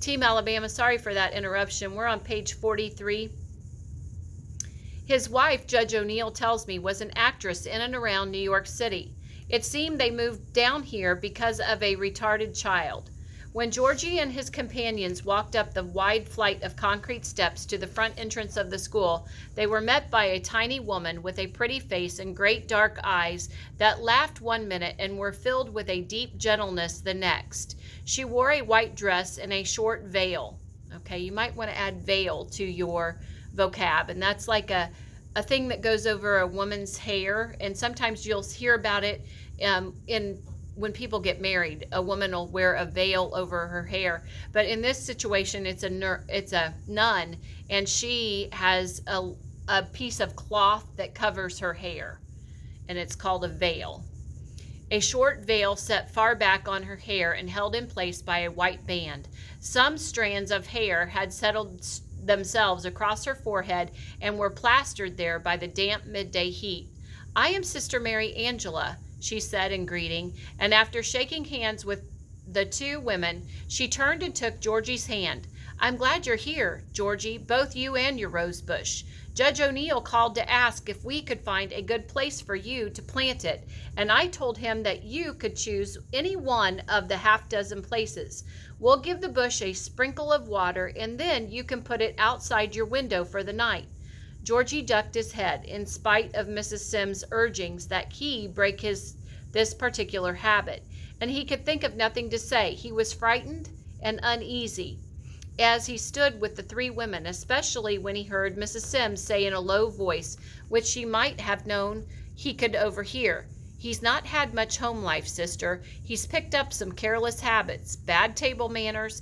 Team Alabama, sorry for that interruption. We're on page 43. His wife, Judge O'Neill tells me, was an actress in and around New York City. It seemed they moved down here because of a retarded child. When Georgie and his companions walked up the wide flight of concrete steps to the front entrance of the school, they were met by a tiny woman with a pretty face and great dark eyes that laughed one minute and were filled with a deep gentleness the next. She wore a white dress and a short veil. Okay, you might want to add veil to your vocab, and that's like a thing that goes over a woman's hair, and sometimes you'll hear about it in when people get married. A woman will wear a veil over her hair, but in this situation it's a nun, and she has a piece of cloth that covers her hair, and it's called a veil. A short veil set far back on her hair and held in place by a white band. Some strands of hair had settled themselves across her forehead and were plastered there by the damp midday heat. "I am Sister Mary Angela," she said in greeting, and after shaking hands with the two women, she turned and took Georgie's hand. "I'm glad you're here, Georgie, both you and your rosebush. Judge O'Neill called to ask if we could find a good place for you to plant it, and I told him that you could choose any one of the half-dozen places. We'll give the bush a sprinkle of water, and then you can put it outside your window for the night." Georgie ducked his head, in spite of Mrs. Sims' urgings that he break this particular habit, and he could think of nothing to say. He was frightened and uneasy as he stood with the three women, especially when he heard Mrs. Sims say in a low voice, which she might have known he could overhear, "He's not had much home life, sister. He's picked up some careless habits, bad table manners,